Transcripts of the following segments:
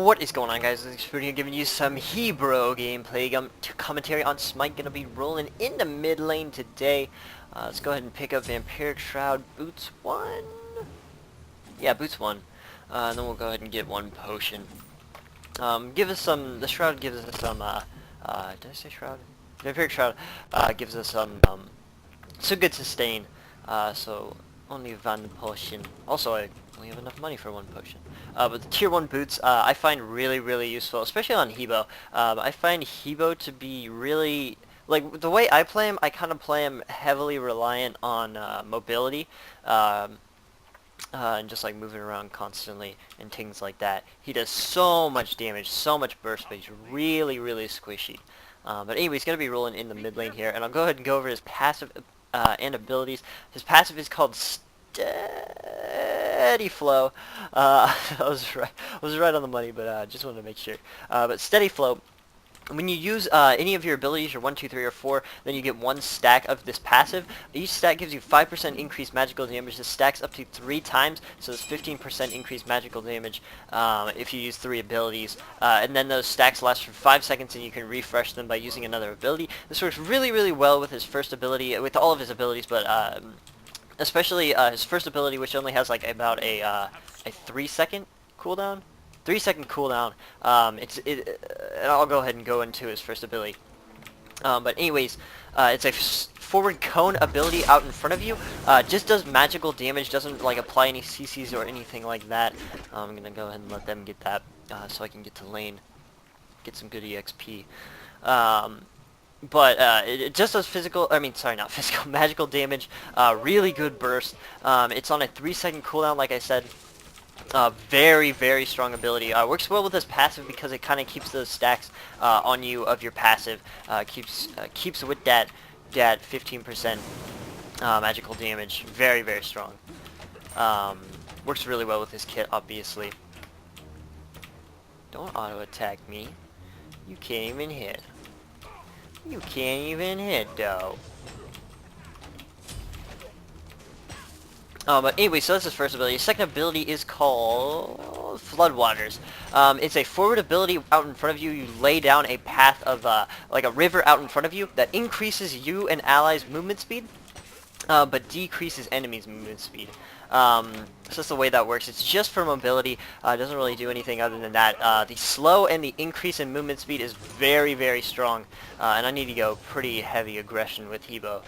What is going on, guys? This is Spoon here giving you some Hebo gameplay commentary on Smite. Gonna be rolling in the mid lane today. Let's go ahead and pick up Vampiric Shroud Boots 1. Yeah, Boots 1. And then we'll go ahead and get one potion. Give us some, the Shroud gives us some, did I say Shroud? Vampiric Shroud gives us some good sustain. So only one potion. Also, I only have enough money for one potion. But the tier 1 boots I find really useful, especially on Hebo. I find Hebo to be really, like, the way I play him, I kind of play him heavily reliant on mobility. And just like moving around constantly and things like that. He does so much damage, so much burst, but he's really squishy. But anyway, he's going to be rolling in the mid lane here, and I'll go ahead and go over his passive and abilities. His passive is called Steady Flow. I was right on the money, but just wanted to make sure. But Steady Flow. When you use any of your abilities, your 1, 2, 3, or 4, then you get one stack of this passive. Each stack gives you 5% increased magical damage. This stacks up to 3 times, so it's 15% increased magical damage if you use 3 abilities. And then those stacks last for 5 seconds, and you can refresh them by using another ability. This works really well with his first ability, with all of his abilities, but especially his first ability, which only has like about a 3-second cooldown. 3-second cooldown. And I'll go ahead and go into his first ability. But anyways, it's a forward cone ability out in front of you. Just does magical damage, doesn't like apply any CCs or anything like that. I'm gonna go ahead and let them get that, so I can get to lane, get some good EXP. But it just does not physical, magical damage. Really good burst. It's on a 3-second cooldown, like I said. Very strong ability. Works well with his passive because it kind of keeps those stacks on you of your passive. Keeps with that 15% magical damage. Very strong. Works really well with his kit, obviously. Don't auto attack me. You can't even hit. You can't even hit, though. But anyway, so that's his first ability. His second ability is called Floodwaters. It's a forward ability out in front of you. You lay down a path of, like a river out in front of you that increases you and allies' movement speed, but decreases enemies' movement speed. So that's the way that works. It's just for mobility. It doesn't really do anything other than that. The slow and the increase in movement speed is very strong. And I need to go pretty heavy aggression with Hebo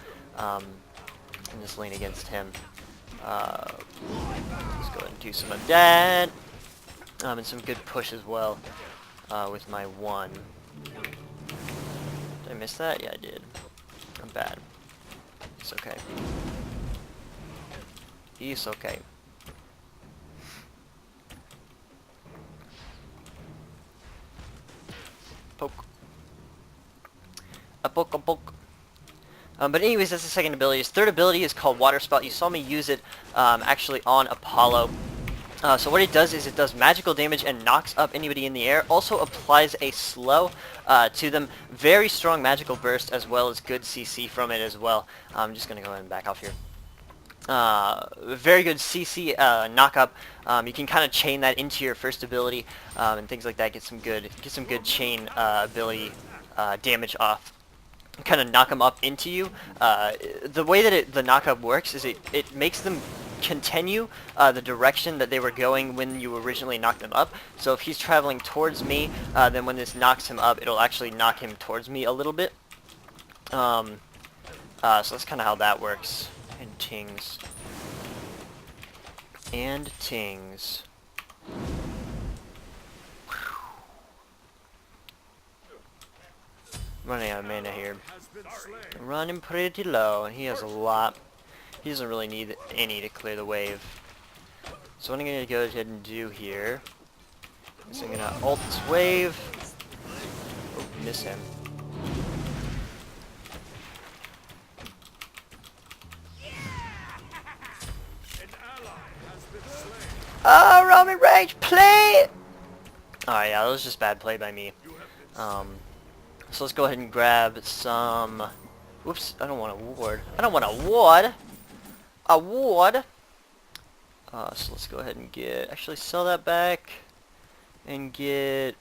in this lane against him. Let's go ahead and do some of that. And some good push as well with my 1. Did I miss that? Yeah, I did. I'm bad. It's okay. It's okay. Poke. A poke. But anyways, that's the second ability. His third ability is called Water Spout. You saw me use it actually on Apollo. So what it does is it does magical damage and knocks up anybody in the air. Also applies a slow to them. Very strong magical burst as well as good CC from it as well. I'm just going to go ahead and back off here. Very good CC knock up. You can kind of chain that into your first ability and things like that. Get some good chain ability damage off. Kind of knock them up into you. The way that the knock-up works is it makes them continue the direction that they were going when you originally knocked them up. So if he's traveling towards me, then when this knocks him up, it'll actually knock him towards me a little bit. So that's kind of how that works. And tings. Running out of mana here. Running pretty low, and he has a lot. He doesn't really need any to clear the wave. So what I'm going to go ahead and do here is I'm going to ult this wave. Oh, miss him. Oh, Roman Rage, play! Alright, yeah, that was just bad play by me. So let's go ahead and grab some... Whoops, I don't want a ward. I don't want a ward! A ward! So let's go ahead and actually sell that back. and get...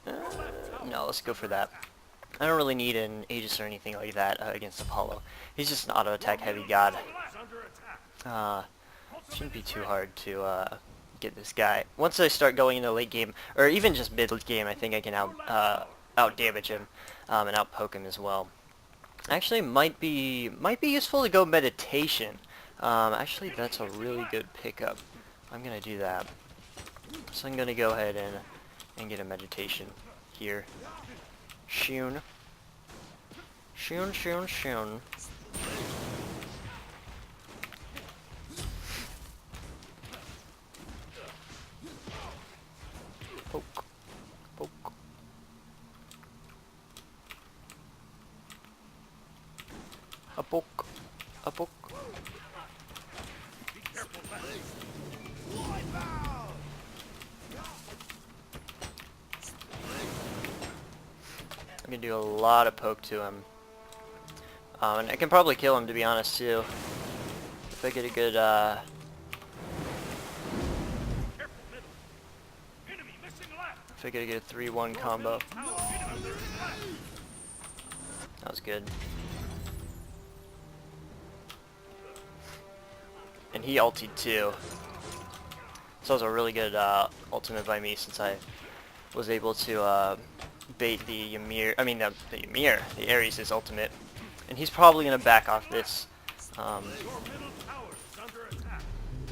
no, let's go for that. I don't really need an Aegis or anything like that against Apollo. He's just an auto-attack heavy god. Shouldn't be too hard to get this guy. Once I start going into late game, or even just mid game, I think I can out damage him and out poke him as well. Actually, might be useful to go meditation. Actually, that's a really good pickup. I'm gonna do that. So I'm gonna go ahead and get a meditation here. Shoon. Shoon, shoon, shoon. Poke. Poke. A poke. A poke. I'm gonna do a lot of poke to him. And I can probably kill him, to be honest, too. If I get a good, if I get a good 3-1 combo. That was good. And he ultied, too. So that was a really good, ultimate by me, since I was able to, bait the Ymir, the Ares' ultimate. And he's probably going to back off this.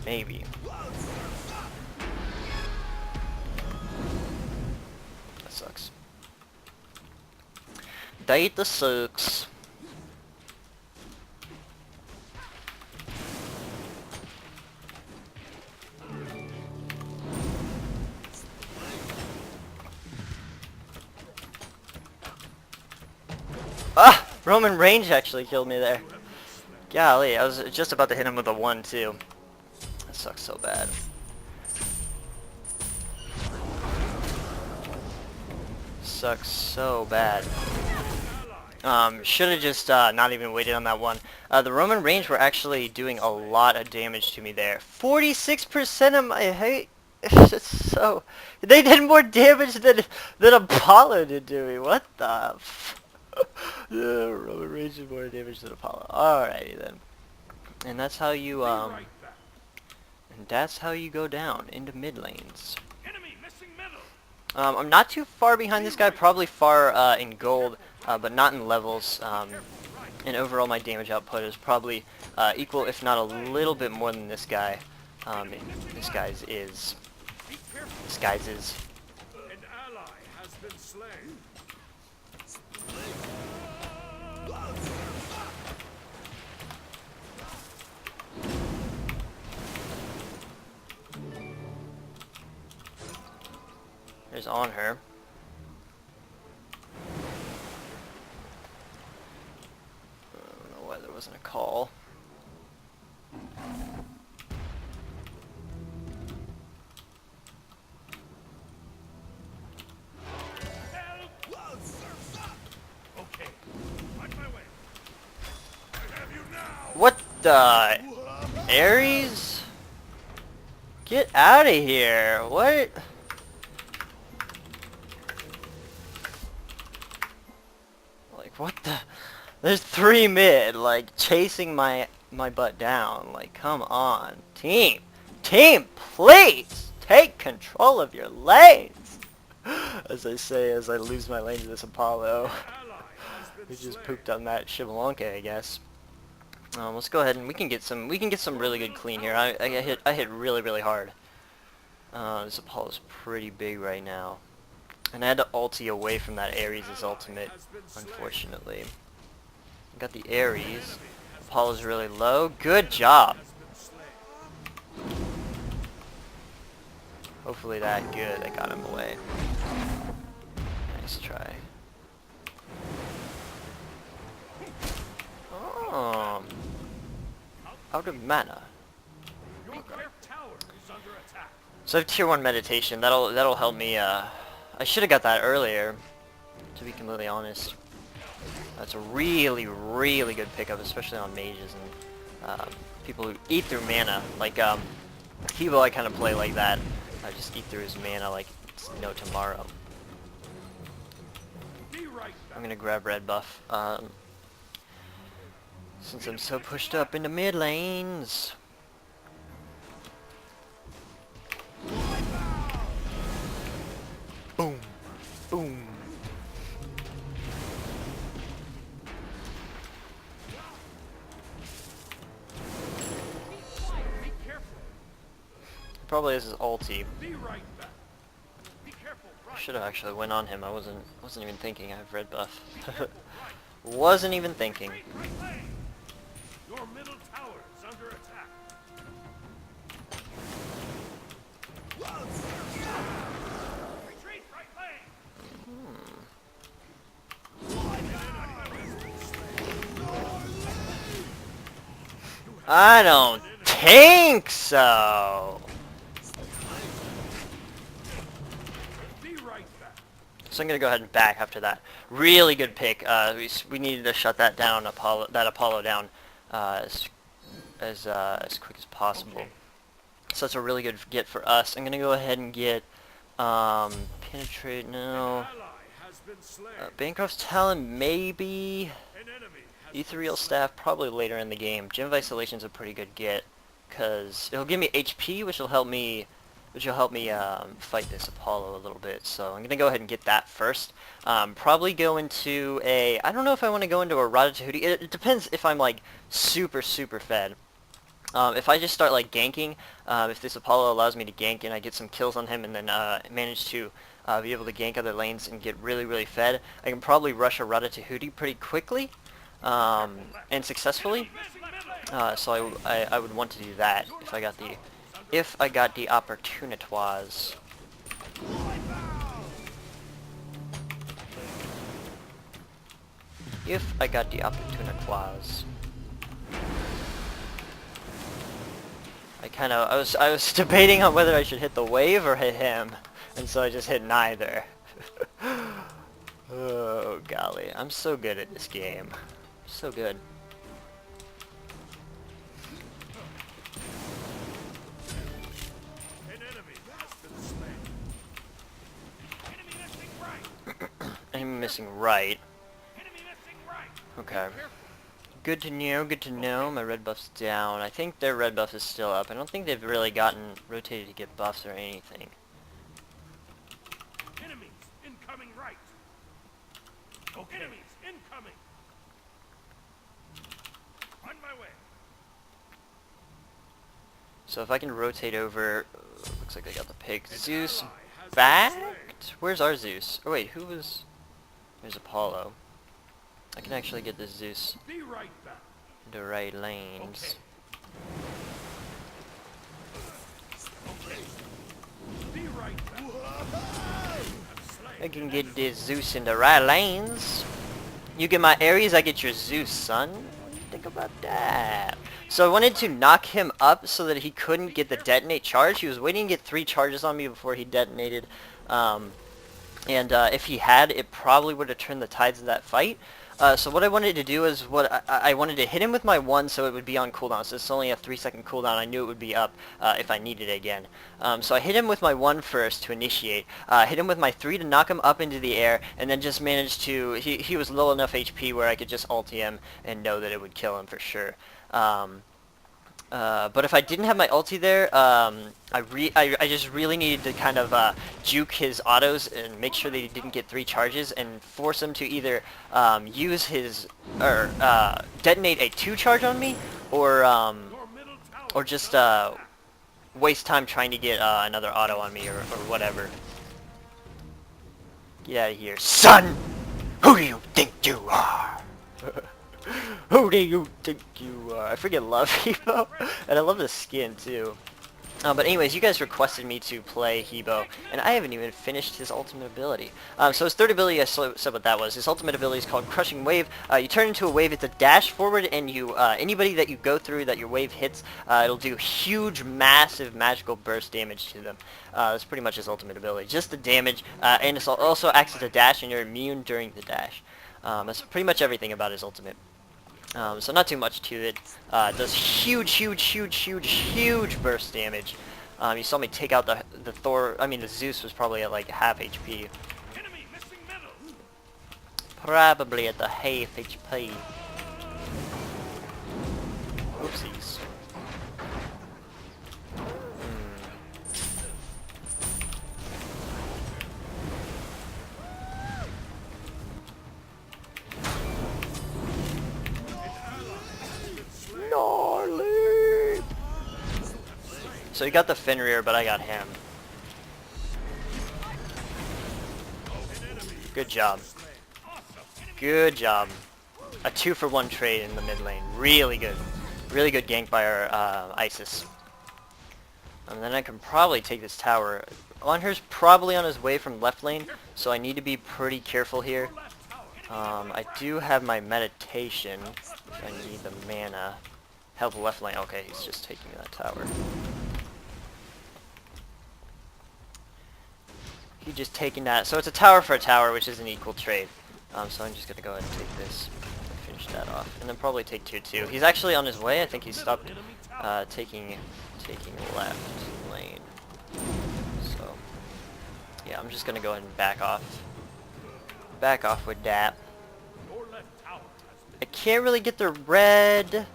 Maybe. That sucks. Data sucks. Ah! Roman range actually killed me there. Golly, I was just about to hit him with a 1 too. That sucks so bad. Sucks so bad. Should have just not even waited on that one. The Roman range were actually doing a lot of damage to me there. 46% of my hate. It's so... They did more damage than Apollo did to me. What the f... Yeah, Roman range did more damage than Apollo. Alrighty then. And that's how you, and that's how you go down into mid lanes. I'm not too far behind this guy, probably far in gold, but not in levels. And overall my damage output is probably equal, if not a little bit more than this guy. This guy's is. This guy's is. An ally has been slain. There's on her. I don't know why there wasn't a call. Okay, on my way. I have you now. What the? Ares? Get out of here. What? Like, what the? There's 3 mid, like, chasing my butt down. Like, come on. Team, please! Take control of your lanes! As I say, as I lose my lane to this Apollo. We just pooped on that Shivalonka, I guess. Let's go ahead and we can get some really good clean here. I hit really hard. This Apollo's pretty big right now. And I had to ulti away from that Ares' ultimate, unfortunately. Got the Ares. Apollo's really low. Good job! Hopefully that good. I got him away. Nice try. Oh. Out of mana. So I have tier 1 meditation. That'll help me. I should have got that earlier, to be completely honest. That's a really good pickup, especially on mages and people who eat through mana. Like Hebo, I kind of play like that. I just eat through his mana like no tomorrow. Be right I'm back. gonna grab red buff. Since I'm so pushed up in the mid lanes. Boom. Boom. Be careful. Probably is his ulti. Be right back. Be careful. I Right. should have actually went on him. I wasn't even thinking I have red buff. Right. Wasn't even thinking. Retreat, right lane. Your middle tower is under attack. Retreat, right lane. I don't think so. Be right back. So I'm gonna go ahead and back after that. Really good pick. We needed to shut that down, Apollo down, as quick as possible. Okay. So that's a really good get for us. I'm gonna go ahead and get penetrate now. Ally has been slain. Bancroft's Talon maybe. An enemy has Ethereal Staff probably later in the game. Gem of Isolation's a pretty good get because it'll give me HP, which will help me fight this Apollo a little bit. So I'm gonna go ahead and get that first. Probably go into a. I don't know if I want to go into a Ratatouille. It depends if I'm like super fed. If I just start like ganking, if this Apollo allows me to gank and I get some kills on him and then manage to be able to gank other lanes and get really fed, I can probably rush a Ratatouille pretty quickly and successfully. So I would want to do that if I got the opportunities. If I got the opportunities. I was debating on whether I should hit the wave or hit him, and so I just hit neither. Oh golly, I'm so good at this game. So good. An enemy has been slain. Enemy missing right. I'm missing right. Enemy missing right. Okay. Careful. Good to know, good to know. My red buff's down. I think their red buff is still up. I don't think they've really gotten rotated to get buffs or anything. Enemies incoming right. Okay. Enemies incoming. On my way. So if I can rotate over, looks like they got the pig. Zeus Ally has been backed? Where's our Zeus? Oh wait, who was... There's Apollo. I can actually get this Zeus slain. Be right back. into right lanes. Okay. Be right back. I can get this Zeus into right lanes. You get my Ares, I get your Zeus, son. What do you think about that? So I wanted to knock him up so that he couldn't get the detonate charge. He was waiting to get 3 charges on me before he detonated. If he had, it probably would have turned the tides of that fight. So what I wanted to do is I wanted to hit him with my 1 so it would be on cooldown. So it's only a 3-second cooldown. I knew it would be up if I needed it again. So I hit him with my 1 first to initiate. Hit him with my 3 to knock him up into the air, and then just managed to... He was low enough HP where I could just ulti him and know that it would kill him for sure. But if I didn't have my ulti there, I just really needed to kind of juke his autos and make sure that he didn't get 3 charges and force him to either use his or detonate a 2 charge on me or Your middle tower just waste time trying to get another auto on me or whatever. Get out of here, son! Who do you think you are? Who do you think you are? I freaking love Hebo, and I love the skin too. But anyways, you guys requested me to play Hebo, and I haven't even finished his ultimate ability. So his third ability, I said what that was. His ultimate ability is called Crushing Wave. You turn into a wave, it's a dash forward, and you anybody that you go through that your wave hits, it'll do huge, massive, magical burst damage to them. That's pretty much his ultimate ability. Just the damage, and it also acts as a dash, and you're immune during the dash. That's pretty much everything about his ultimate. So not too much to it. It does huge burst damage. You saw me take out the Thor. I mean, the Zeus was probably at like half HP. Enemy missing middle. Probably at the half HP. Oopsies. Gnarly. So he got the Fenrir, but I got him. Good job. Good job. A 2-for-1 trade in the mid lane. Really good. Really good gank by our Isis. And then I can probably take this tower. Onher's probably on his way from left lane, so I need to be pretty careful here. I do have my meditation if I need the mana. Help left lane. Okay, he's just taking that tower. He's just taking that. So it's a tower for a tower, which is an equal trade. So I'm just going to go ahead and take this and finish that off. And then probably take tier 2. He's actually on his way. I think he stopped taking left lane. So, yeah, I'm just going to go ahead and back off. Back off with that. I can't really get the red.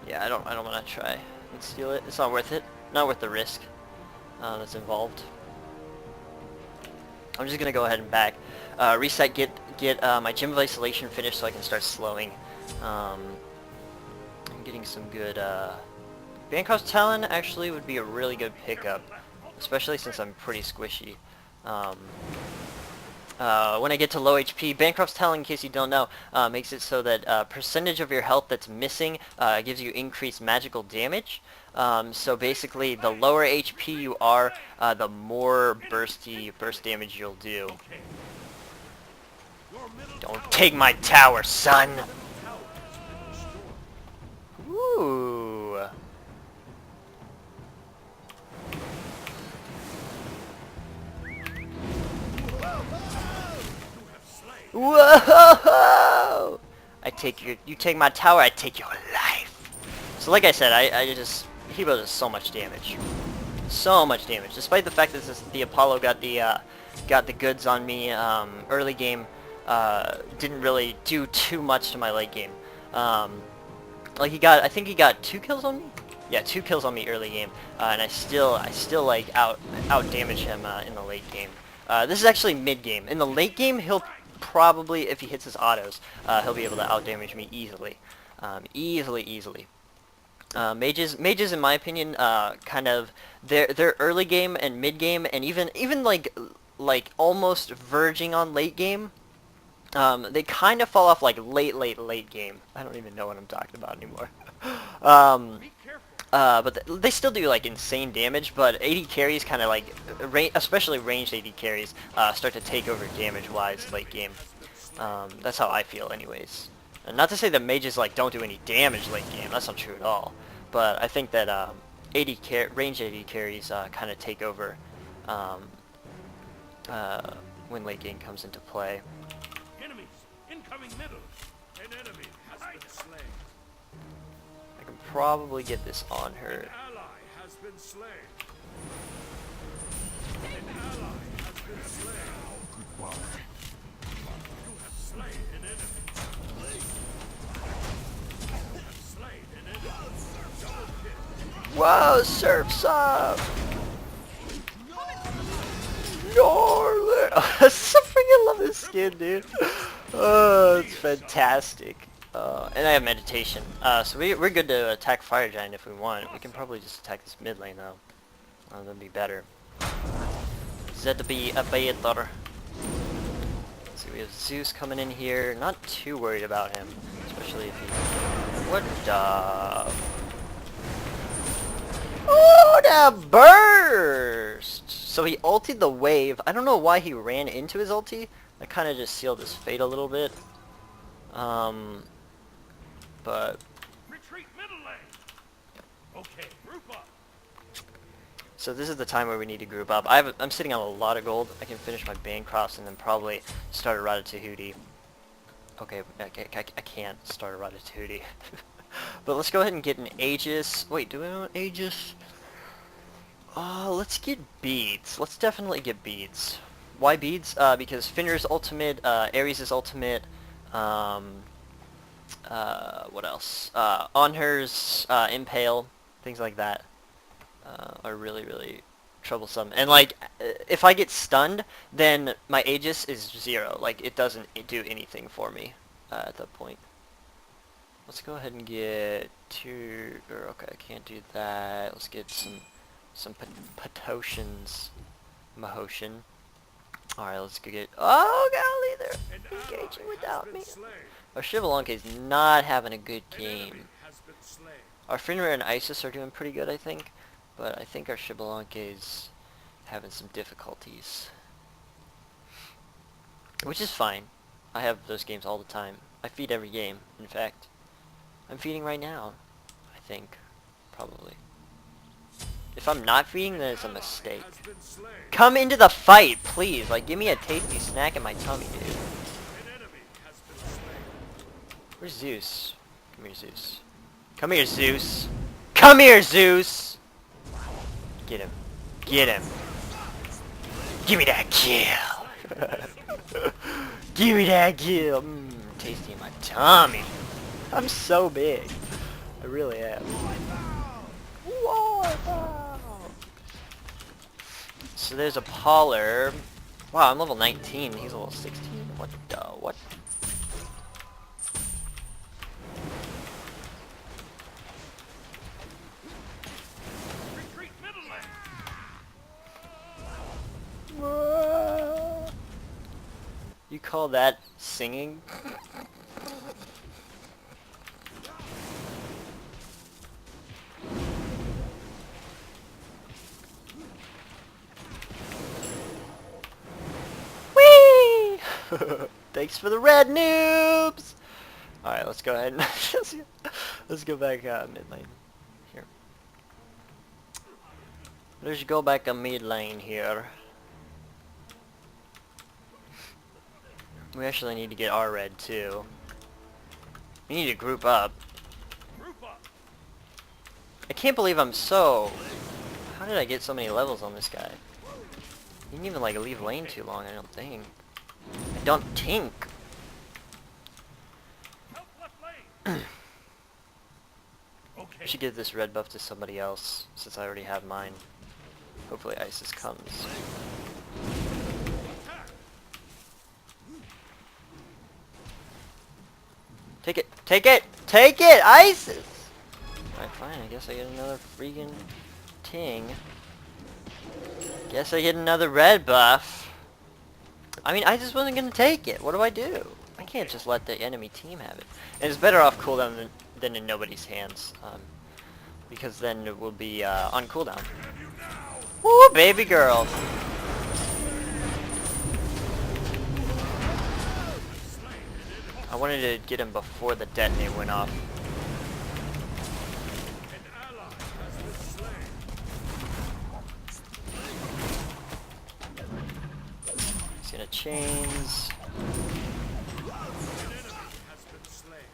Yeah, I don't want to try and steal it. It's not worth it. Not worth the risk that's involved. I'm just gonna go ahead and back, reset, get my Gem of Isolation finished so I can start slowing. I'm getting some good. Bancroft's Talon actually would be a really good pickup, especially since I'm pretty squishy. When I get to low HP, Bancroft's Talon, in case you don't know, makes it so that percentage of your health that's missing gives you increased magical damage. So basically, the lower HP you are, the more burst damage you'll do. Don't take my tower, son! Ooh. Whoa! You take my tower, I take your life. So like I said, Hebo does so much damage. So much damage. Despite the fact that the Apollo got the goods on me early game, didn't really do too much to my late game. Like I think he got 2 kills on me? Yeah, 2 kills on me early game, and I still like out damage him in the late game. This is actually mid game. In the late game, he'll probably, if he hits his autos, he'll be able to out damage me easily, easily. Mages, in my opinion, kind of their early game and mid game, and even like almost verging on late game. They kind of fall off like late game. I don't even know what I'm talking about anymore. But they still do like insane damage, but AD carries kind of like, especially ranged AD carries, start to take over damage-wise late game. That's how I feel anyways. And not to say that mages like don't do any damage late game, that's not true at all. But I think that ranged AD carries kind of take over when late game comes into play. Enemies incoming middle. An enemy has been slain. I can probably get this on her. An ally has been slain. An ally has been slain. You have slain an enemy. You have slain an enemy. Double kill. Whoa, surf's up! Gnarly! I so freaking love this skin, dude. Oh, it's fantastic. And I have meditation. So we're good to attack Fire Giant if we want. We can probably just attack this mid lane though. That'd be better. That'd be a better. So we have Zeus coming in here. Not too worried about him, especially if he. What the? Oh, that burst! So he ultied the wave. I don't know why he ran into his ulti. That kind of just sealed his fate a little bit. But Retreat middle lane. Okay, group up. so this is the time where we need to group up. I'm sitting on a lot of gold. I can finish my Bancrofts and then probably start a Ratatouille. Okay, I can't start a Ratatouille. But let's go ahead and get an Aegis. Wait, do we want Aegis? Let's get beads. Let's definitely get beads. Why beads? Because Finner's ultimate, Ares' ultimate, um, what else? Onher's, Impale, things like that, are really, really troublesome. And, like, if I get stunned, then my Aegis is 0. Like, it doesn't do anything for me, at that point. Let's go ahead and get two, or okay, I can't do that. Let's get some potions. Mahoshin. Alright, let's go get, oh golly, they're engaging without me. Our Shivalanka is not having a good game. Our Finra and Isis are doing pretty good, I think, but I think our Shivalanka is having some difficulties. Which is fine. I have those games all the time. I feed every game, in fact. I'm feeding right now, I think. Probably. If I'm not feeding, then it's a mistake. Come into the fight, please! Like, give me a tasty snack in my tummy, dude. Where's Zeus? Come here, Zeus. Come here, Zeus! Come here, Zeus! Get him. Get him. Give me that kill! Give me that kill! Mmm, tasty in my tummy. I'm so big. I really am. So there's a Poller. Wow, I'm level 19. He's level 16. What the? What? Retreat middle lane. You call that singing? Whee! Thanks for the red noobs! Alright, let's go ahead and let's go back mid lane here. Let's go back mid lane here. We actually need to get our red too. We need to group up. Group up. I can't believe I'm so... How did I get so many levels on this guy? He didn't even like leave lane too long, I don't think. I don't think. Help left lane. I Okay. should give this red buff to somebody else, since I already have mine. Hopefully Isis comes. Take it! Take it! Take it! Isis! Alright, fine. I guess I get another freaking ting. Guess I get another red buff. I mean, I just wasn't gonna take it. What do I do? I can't just let the enemy team have it. And it's better off cooldown than in nobody's hands. Because then it will be on cooldown. Woo, baby girl! I wanted to get him before the detonate went off. An ally has been slain. He's gonna chains. An enemy has been slain.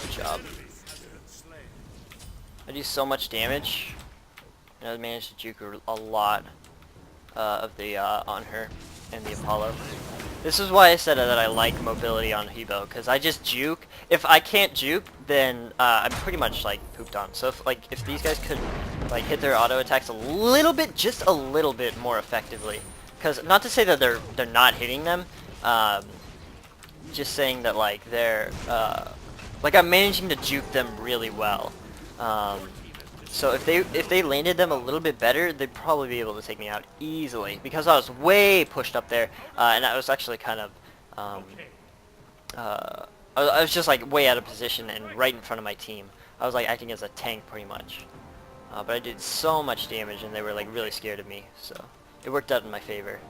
Good job. Enemy has been slain. I do so much damage. And I managed to juke a lot of the on her and the Apollo. This is why I said that I like mobility on Hebo, because I just juke. If I can't juke, then I'm pretty much like pooped on. So if these guys could like hit their auto attacks a little bit, just a little bit more effectively, because not to say that they're not hitting them, just saying that like they're like I'm managing to juke them really well. So if they landed them a little bit better, they'd probably be able to take me out easily, because I was way pushed up there, and I was actually kind of I was just like way out of position and right in front of my team. I was like acting as a tank pretty much, but I did so much damage and they were like really scared of me, so it worked out in my favor.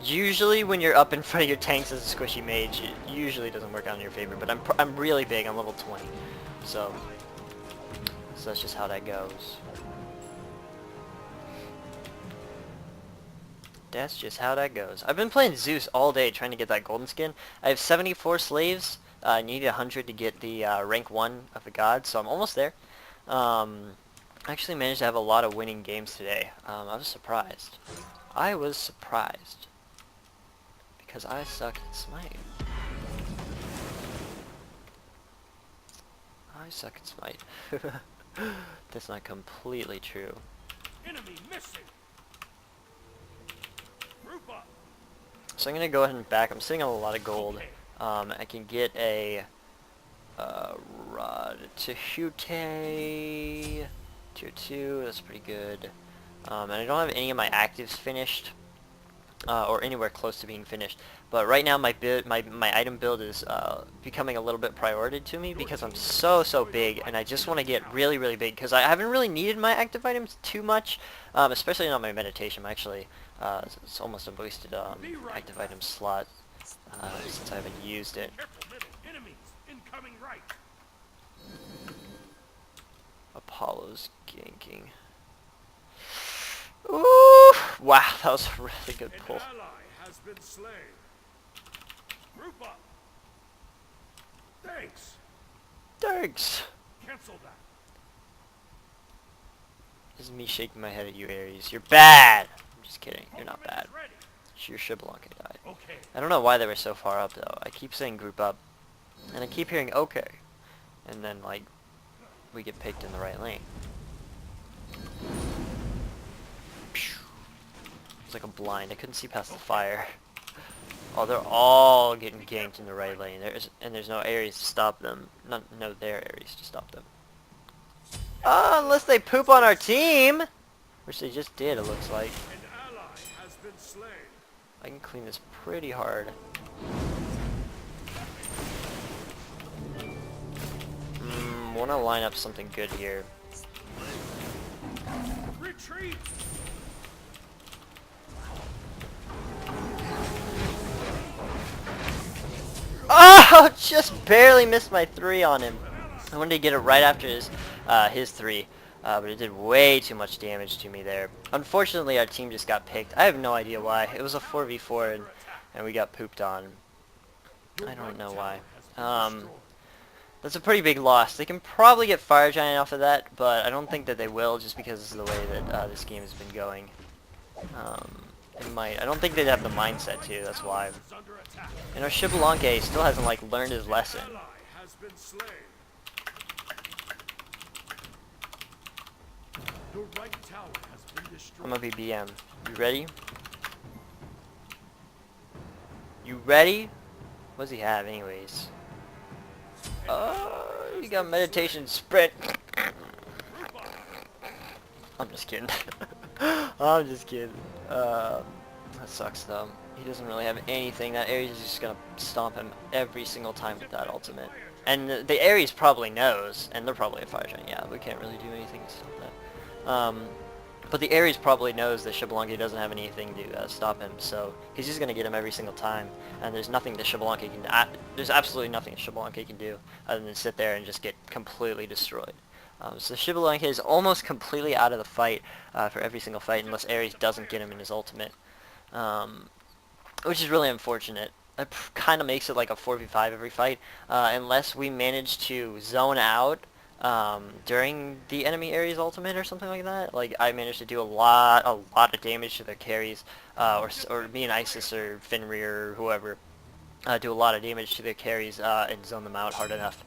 Usually when you're up in front of your tanks as a squishy mage, it usually doesn't work out in your favor, but I'm really big. I'm level 20, so that's just how that goes. That's just how that goes. I've been playing Zeus all day trying to get that golden skin. I have 74 slaves. I need 100 to get the rank 1 of the god, so I'm almost there. I actually managed to have a lot of winning games today. I was surprised. I was surprised. Because I suck at Smite. I suck at Smite. That's not completely true. Enemy missing. Group up. So I'm gonna go ahead and back. I'm sitting on a lot of gold. Okay. I can get a Rod Tahute Tier 2. That's pretty good. And I don't have any of my actives finished. Or anywhere close to being finished. But right now my item build is becoming a little bit priority to me because I'm so big, and I just want to get really big because I haven't really needed my active items too much, especially not my meditation. Actually, it's almost a boosted active item slot since I haven't used it. Careful middle. Enemies incoming right. Apollo's ganking. Ooh! Wow, that was a really good pull. An ally has been slain. Group up. Thanks. Thanks! Cancel that. This is me shaking my head at you, Ares. You're bad! I'm just kidding. You're not Ultimate bad. is ready. Your Shibalonka died. Okay. I don't know why they were so far up, though. I keep saying group up, and I keep hearing okay. And then, like, we get picked in the right lane. It's like a blind. I couldn't see past the fire. Oh, they're all getting ganked in the right lane. There's no Ares to stop them. No, there Ares to stop them. Unless they poop on our team! Which they just did, it looks like. An ally has been slain. I can clean this pretty hard. Want to line up something good here. Retreat. Oh, just barely missed my 3 on him. I wanted to get it right after his 3, but it did way too much damage to me there. Unfortunately, our team just got picked. I have no idea why. It was a 4v4, and we got pooped on. I don't know why. That's a pretty big loss. They can probably get Fire Giant off of that, but I don't think that they will, just because of the way that this game has been going. It might. I don't think they'd have the mindset to. That's why. And our Shibalonka still hasn't like learned his lesson. Ally has been slain. Your right tower has been destroyed. I'm gonna be BM. You ready? You ready? What does he have, anyways? You got meditation sprint. I'm just kidding. I'm just kidding. That sucks though. He doesn't really have anything. That Ares is just gonna stomp him every single time with that ultimate. And the Ares probably knows, and they're probably a Fire Giant. Yeah, we can't really do anything to stop that. But the Ares probably knows that Shibalonka doesn't have anything to stop him, so he's just gonna get him every single time. And there's nothing that Shibalonka can. There's absolutely nothing that Shibalonka can do other than sit there and just get completely destroyed. So Shibalonka is almost completely out of the fight for every single fight, unless Ares doesn't get him in his ultimate, which is really unfortunate. It kind of makes it like a 4v5 every fight, unless we manage to zone out during the enemy Ares ultimate or something like that. Like I managed to do a lot of damage to their carries, or me and Isis or Fenrir or whoever do a lot of damage to their carries and zone them out hard enough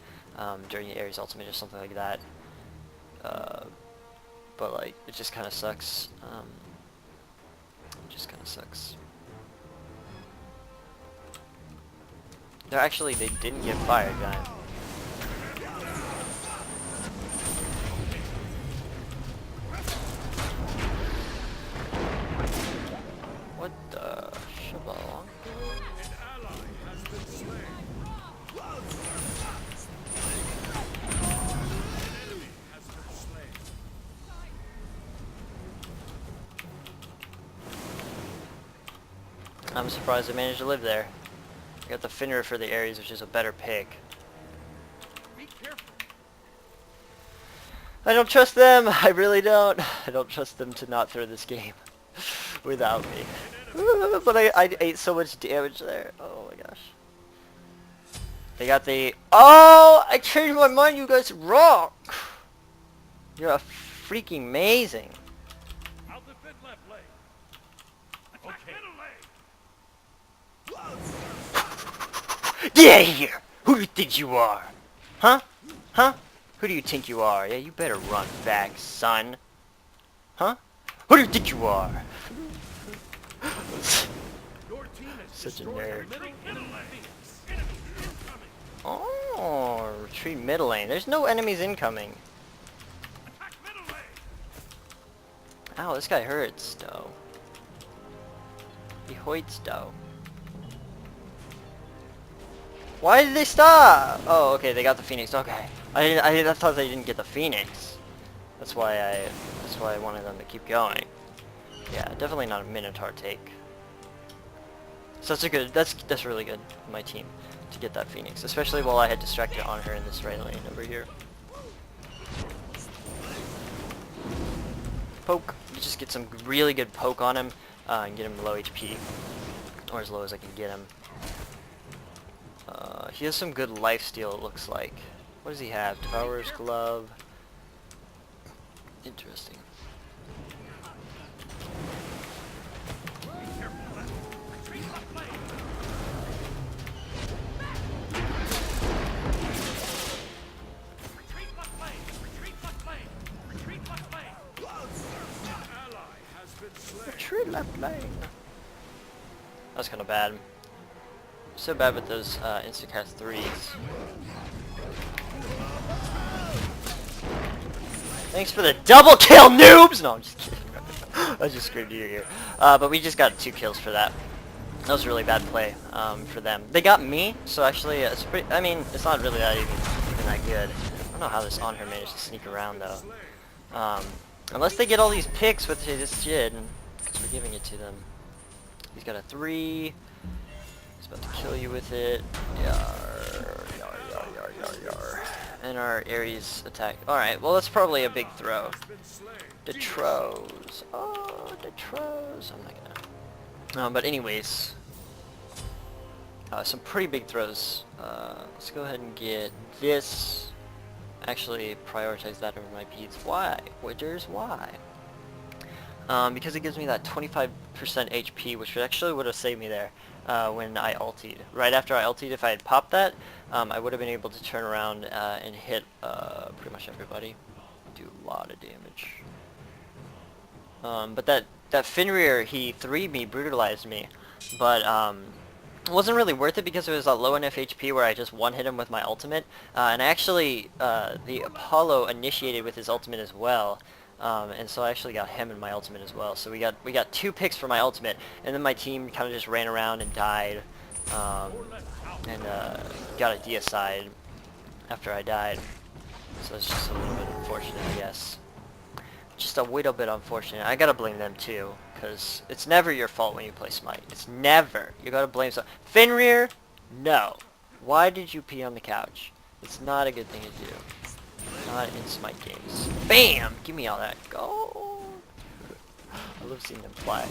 during the Ares ultimate or something like that. But like it just kind of sucks. It just kind of sucks. They didn't get Fire Giant. What the Shibalonka? An ally has been slain. An enemy has been slain. I'm surprised I managed to live there. I got the Fenrir for the Ares, which is a better pick. Be careful. I don't trust them. I really don't. I don't trust them to not throw this game without me. But I ate so much damage there. Oh my gosh. They got the... Oh! I changed my mind. You guys rock. You're a freaking amazing. I'll defend left leg. Attack middle leg. Get out of here! Who do you think you are? Huh? Huh? Who do you think you are? Yeah, you better run back, son. Huh? Who do you think you are? Your team has Such a destroyed nerd. middle lane. Enemy incoming. Oh, retreat middle lane. There's no enemies incoming. Attack middle lane. Ow, this guy hurts, though. He hoits, though. Why did they stop? Oh, okay, they got the Phoenix. Okay, I thought they didn't get the Phoenix. That's why I wanted them to keep going. Yeah, definitely not a Minotaur take. So that's really good for my team to get that Phoenix, especially while I had distracted on her in this right lane over here. Poke. You just get some really good poke on him and get him low HP, or as low as I can get him. He has some good lifesteal, it looks like. What does he have? Devourer's Glove. Interesting. Retreat left lane. Retreat left lane. Retreat left lane. Retreat left lane. Ally has been slain. Retreat left lane. That was kind of bad. So bad with those instacast 3s. Thanks for the double kill, noobs! No, I'm just kidding. I just screamed you here. But we just got 2 kills for that. That was a really bad play for them. They got me, so actually, it's pretty. I mean, it's not really even that good. I don't know how this on her managed to sneak around though. Unless they get all these picks with this shit, because we're giving it to them. He's got a 3. He's about to kill you with it. Yar, yar, yar, yar, yar, yar. And our Ares attack. Alright, well that's probably a big throw. Detros. Oh, Detros. I'm not gonna. But anyways. Some pretty big throws. Let's go ahead and get this. Actually, prioritize that over my beads. Why? Withers, why? Because it gives me that 25% HP, which actually would have saved me there when I ultied. Right after I ultied, if I had popped that, I would have been able to turn around and hit pretty much everybody. Do a lot of damage. But that Fenrir, he 3'd me, brutalized me. But it wasn't really worth it because it was a low enough HP where I just one-hit him with my ultimate. And actually, the Apollo initiated with his ultimate as well. And so I actually got him in my ultimate as well. So we got 2 picks for my ultimate, and then my team kind of just ran around and died, and got a deicide after I died. So it's just a little bit unfortunate, I guess. Just a little bit unfortunate. I gotta blame them too, because it's never your fault when you play Smite. It's never. You gotta blame some. Fenrir, no. Why did you pee on the couch? It's not a good thing to do. Not in Smite games. Bam! Give me all that gold. I love seeing them fly.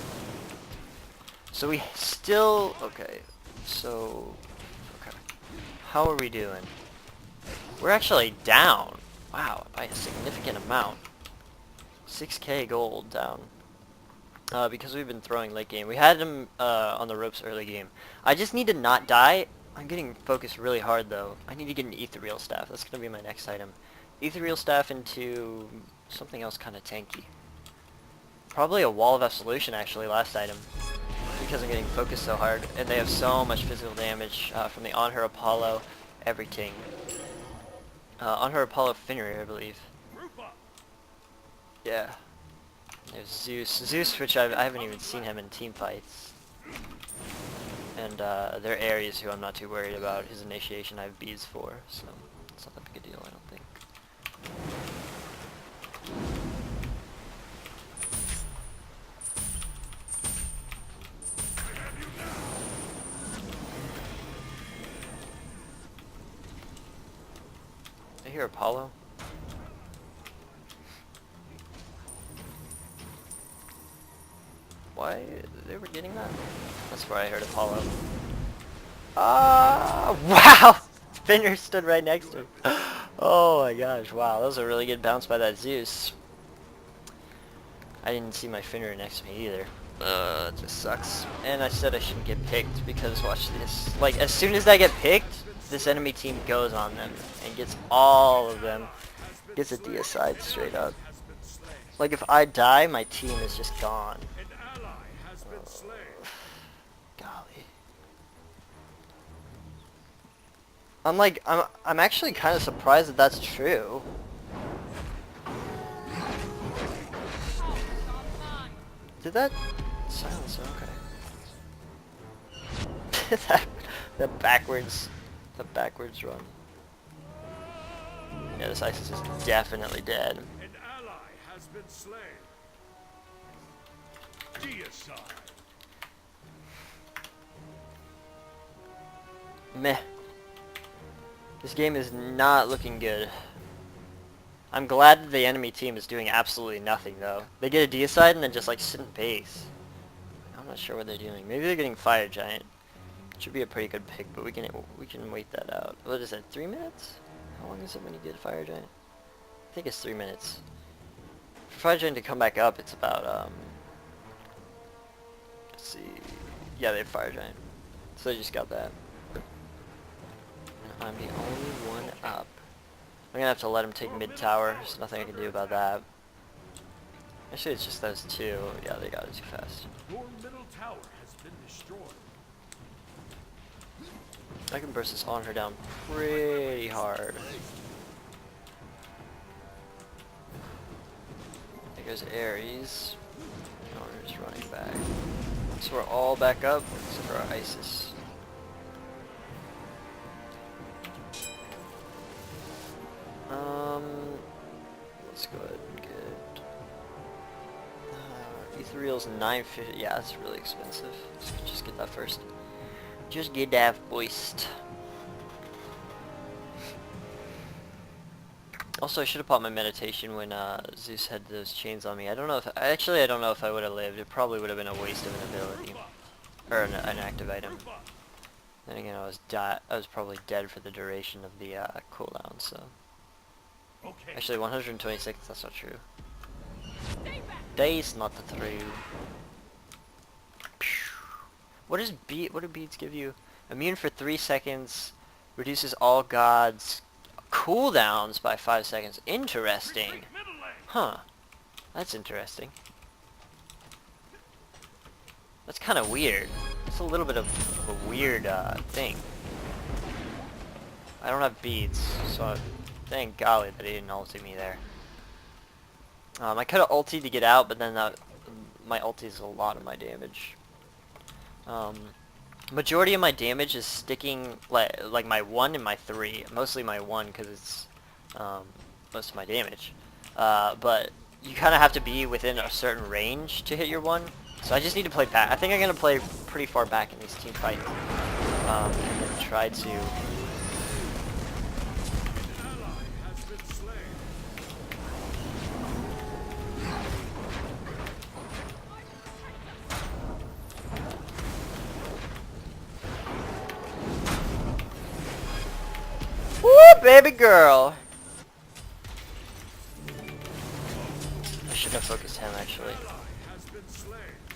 So we still... Okay. So... Okay. How are we doing? We're actually down. Wow, by a significant amount. 6k gold down. Because we've been throwing late game. We had him on the ropes early game. I just need to not die. I'm getting focused really hard though. I need to get an ethereal staff. That's going to be my next item. Ethereal staff into something else kind of tanky. Probably a wall of absolution actually, last item. Because I'm getting focused so hard. And they have so much physical damage from the On Her Apollo, everything. On Her Apollo Fenrir, I believe. Yeah. There's Zeus. Zeus, which I haven't even seen him in team fights. And there are Ares who I'm not too worried about. His initiation I have bees for, so it's not that big a deal, I don't think. I hear Apollo. Why they were getting that? That's where I heard Apollo. Ah! Wow! Fenrir stood right next to him. Oh my gosh! Wow, that was a really good bounce by that Zeus. I didn't see my finger next to me either. It just sucks. And I said I shouldn't get picked because watch this. Like, as soon as I get picked, this enemy team goes on them and gets all of them. Gets a deicide straight up. Like, if I die, my team is just gone. Golly. I'm actually kind of surprised that that's true. Did that silencer? Okay. that backwards run. Yeah, this ISIS is definitely dead. An ally has been slain. Deicide. Meh. This game is not looking good. I'm glad that the enemy team is doing absolutely nothing though. They get a deicide and then just like sit in base. I'm not sure what they're doing. Maybe they're getting fire giant. Should be a pretty good pick, but we can wait that out. What is it? 3 minutes? How long is it when you get a fire giant? I think it's 3 minutes. For fire giant to come back up, it's about let's see. Yeah, they have fire giant, so they just got that. And I'm the only one up. I'm gonna have to let him take mid tower. There's nothing I can do about that. Actually, it's just those two. Yeah, they got it too fast. Your middle tower has been destroyed. I can burst this on her down pretty hard. There goes Ares. Now we're just running back. So we're all back up except for our ISIS. Let's go ahead and get Ethereal's 950. Yeah, that's really expensive. Just get that first. Just get that voiced. Also, I should have popped my meditation when Zeus had those chains on me. I don't know if I don't know if I would have lived. It probably would have been a waste of an ability or an active item. Then again, I was probably dead for the duration of the cooldown. So Okay. actually, 126. That's not true. That's not true. What do beads give you? Immune for 3 seconds, reduces all gods cooldowns by 5 seconds. Interesting. Huh. That's interesting. That's kind of weird. It's a little bit of a weird thing. I don't have beads, so thank golly that he didn't ulti me there. I could have ultied to get out, but then my ulti is a lot of my damage. Majority of my damage is sticking like my 1 and my 3. Mostly my 1 because it's most of my damage. But you kind of have to be within a certain range to hit your 1. So I just need to play back. I think I'm going to play pretty far back in these team fights. And then try to... Woo, baby girl! I should have focused him, actually.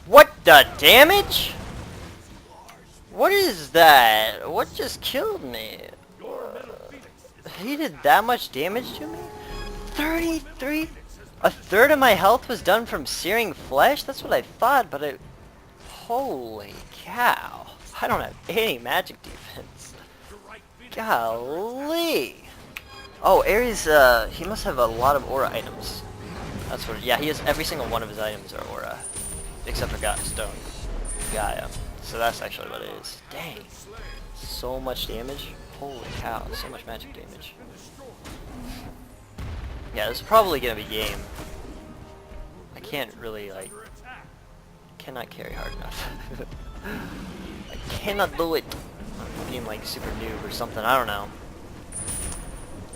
What the damage? What is that? What just killed me? He did that much damage to me? 33? A third of my health was done from searing flesh? That's what I thought, but it... Holy cow. I don't have any magic defense. Golly. Oh, Ares, he must have a lot of aura items. That's what... Yeah, he has every single one of his items are aura. Except for Stone. Gaia. So that's actually what it is. Dang. So much damage. Holy cow, so much magic damage. Yeah, this is probably gonna be game. I can't really, like... Cannot carry hard enough. I cannot do it. I'm being, like, super noob or something. I don't know.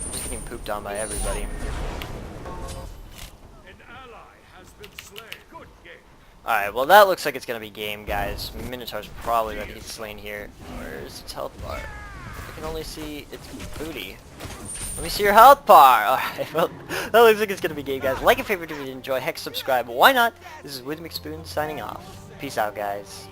I'm just getting pooped on by everybody. An ally has been slain. Good game. Alright, well that looks like it's gonna be game, guys. Minotaur's probably gonna get slain here. Where's its health bar? can only see its booty. Let me see your health bar. Alright, well, that looks like it's gonna be game, guys. Like and favorite if you enjoy. Heck, subscribe. Why not? This is WitherMcSpoon signing off. Peace out, guys.